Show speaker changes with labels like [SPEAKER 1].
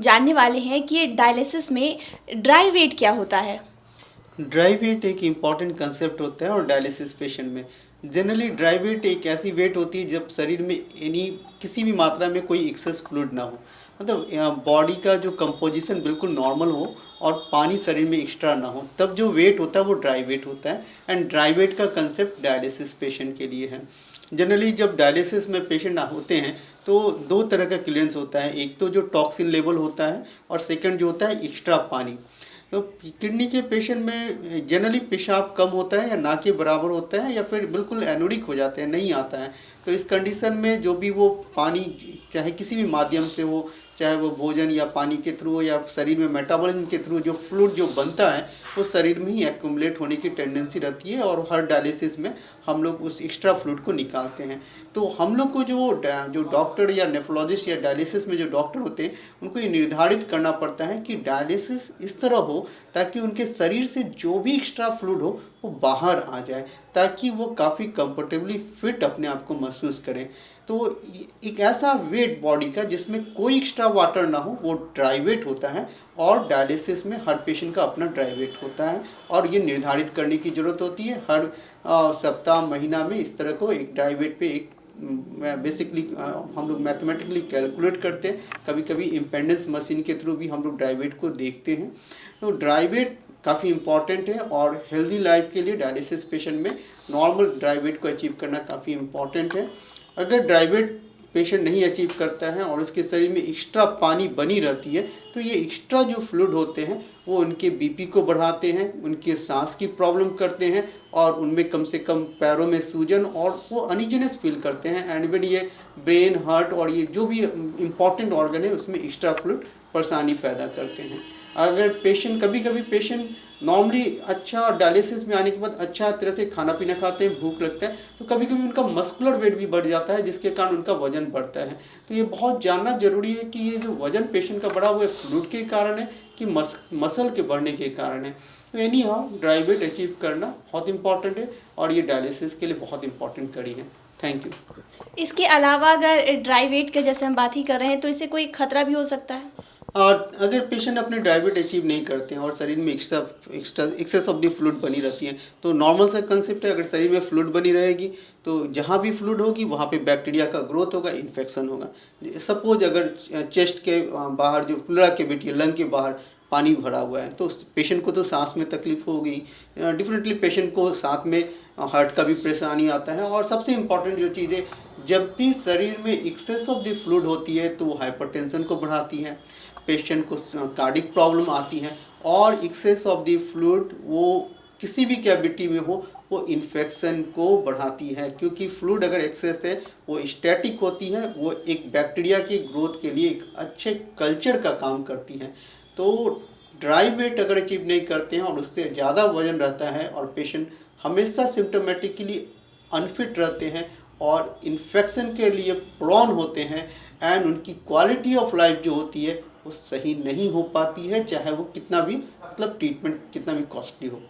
[SPEAKER 1] जानने वाले हैं कि डायलिसिस में ड्राई वेट क्या होता है।
[SPEAKER 2] ड्राई वेट एक इम्पॉर्टेंट कंसेप्ट होता है और डायलिसिस पेशेंट में जनरली ड्राई वेट एक ऐसी वेट होती है जब शरीर में यानी किसी भी मात्रा में कोई एक्सेस फ्लूइड ना हो, मतलब बॉडी का जो कंपोजिशन बिल्कुल नॉर्मल हो और पानी शरीर में एक्स्ट्रा ना हो, तब जो वेट होता है वो ड्राई वेट होता है। एंड ड्राई वेट का कंसेप्ट डायलिसिस पेशेंट के लिए है। जनरली जब डायलिसिस में पेशेंट होते हैं तो दो तरह का क्लियरेंस होता है, एक तो जो टॉक्सिन लेवल होता है और सेकंड जो होता है एक्स्ट्रा पानी। तो किडनी के पेशेंट में जनरली पेशाब कम होता है या ना के बराबर होता है या फिर बिल्कुल एनोडिक हो जाते हैं, नहीं आता है। तो इस कंडीशन में जो भी वो पानी चाहे किसी भी माध्यम से हो, चाहे वो भोजन या पानी के थ्रू हो या शरीर में मेटाबॉलिज्म के थ्रू, जो फ्लूइड जो बनता है वो शरीर में ही एक्यूमुलेट होने की टेंडेंसी रहती है और हर डायलिसिस में हम लोग उस एक्स्ट्रा फ्लूइड को निकालते हैं। तो हम लोग को जो डॉक्टर या नेफ्रोलॉजिस्ट या डायलिसिस में जो डॉक्टर होते हैं उनको ये निर्धारित करना पड़ता है कि डायलिसिस इस तरह हो ताकि उनके शरीर से जो भी एक्स्ट्रा फ्लूइड हो वो बाहर आ जाए, ताकि वो काफ़ी कंफर्टेबली फिट अपने आप को महसूस करें। तो एक ऐसा वेट बॉडी का जिसमें कोई एक्स्ट्रा वाटर ना हो वो ड्राई वेट होता है। और डायलिसिस में हर पेशेंट का अपना ड्राई वेट होता है और ये निर्धारित करने की ज़रूरत होती है हर सप्ताह महीना में। इस तरह को एक ड्राई वेट पे एक बेसिकली हम लोग मैथमेटिकली कैलकुलेट करते हैं, कभी कभी इम्पेडेंस मशीन के थ्रू भी हम लोग ड्राई वेट को देखते हैं। तो ड्राई वेट काफ़ी इंपॉर्टेंट है और हेल्दी लाइफ के लिए डायलिसिस पेशेंट में नॉर्मल ड्राई वेट को अचीव करना काफ़ी इंपॉर्टेंट है। अगर ड्राई वेट पेशेंट नहीं अचीव करता है और उसके शरीर में एक्स्ट्रा पानी बनी रहती है तो ये एक्स्ट्रा जो फ्लूइड होते हैं वो उनके बीपी को बढ़ाते हैं, उनके सांस की प्रॉब्लम करते हैं और उनमें कम से कम पैरों में सूजन और वो अनइजीनेस फील करते हैं। एंड इवन ये ब्रेन, हार्ट और ये जो भी इम्पॉर्टेंट ऑर्गन है उसमें एक्स्ट्रा फ्लूइड परेशानी पैदा करते हैं। अगर पेशेंट कभी पेशेंट नॉर्मली अच्छा डायलिसिस में आने के बाद अच्छा तरह से खाना पीना खाते हैं, भूख लगता है, तो कभी कभी उनका मस्कुलर वेट भी बढ़ जाता है जिसके कारण उनका वजन बढ़ता है। तो ये बहुत जानना जरूरी है कि ये जो वजन पेशेंट का बढ़ा हुआ है फ्लूइड के कारण है कि मसल के बढ़ने के कारण है। तो anyhow dry weight achieve करना बहुत इंपॉर्टेंट है और ये डायलिसिस के लिए बहुत इंपॉर्टेंट कड़ी है। Thank you.
[SPEAKER 1] इसके अलावा अगर ड्राई वेट का जैसे हम बात ही कर रहे हैं तो इससे कोई खतरा भी हो सकता है।
[SPEAKER 2] और अगर पेशेंट अपने ड्राई वेट अचीव नहीं करते हैं और शरीर में एक्सेस ऑफ द फ्लूइड बनी रहती है तो नॉर्मल सा कंसेप्ट है, अगर शरीर में फ्लूइड बनी रहेगी तो जहाँ भी फ्लूइड होगी वहाँ पे बैक्टीरिया का ग्रोथ होगा, इन्फेक्शन होगा। सपोज अगर चेस्ट के बाहर जो प्लूरा कैविटी है, लंग के बाहर पानी भरा हुआ है तो पेशेंट को तो सांस में तकलीफ होगी, डिफरेंटली पेशेंट को साथ में हार्ट का भी परेशानी आता है। और सबसे इम्पॉर्टेंट जो चीज़ है, जब भी शरीर में एक्सेस ऑफ द फ्लूइड होती है तो वो हाइपरटेंशन को बढ़ाती है, पेशेंट को कार्डिक प्रॉब्लम आती है और एक्सेस ऑफ द फ्लूइड वो किसी भी कैविटी में हो वो इन्फेक्शन को बढ़ाती है, क्योंकि फ्लूइड अगर एक्सेस है वो स्टैटिक होती है, वो एक बैक्टीरिया की ग्रोथ के लिए एक अच्छे कल्चर का काम करती है। तो ड्राई वेट अगर अचीव नहीं करते हैं और उससे ज़्यादा वजन रहता है और पेशेंट हमेशा सिम्टोमेटिकली अनफिट रहते हैं और इन्फेक्शन के लिए प्रोन होते हैं एंड उनकी क्वालिटी ऑफ लाइफ जो होती है वो सही नहीं हो पाती है, चाहे वो कितना भी मतलब ट्रीटमेंट कितना भी कॉस्टली हो।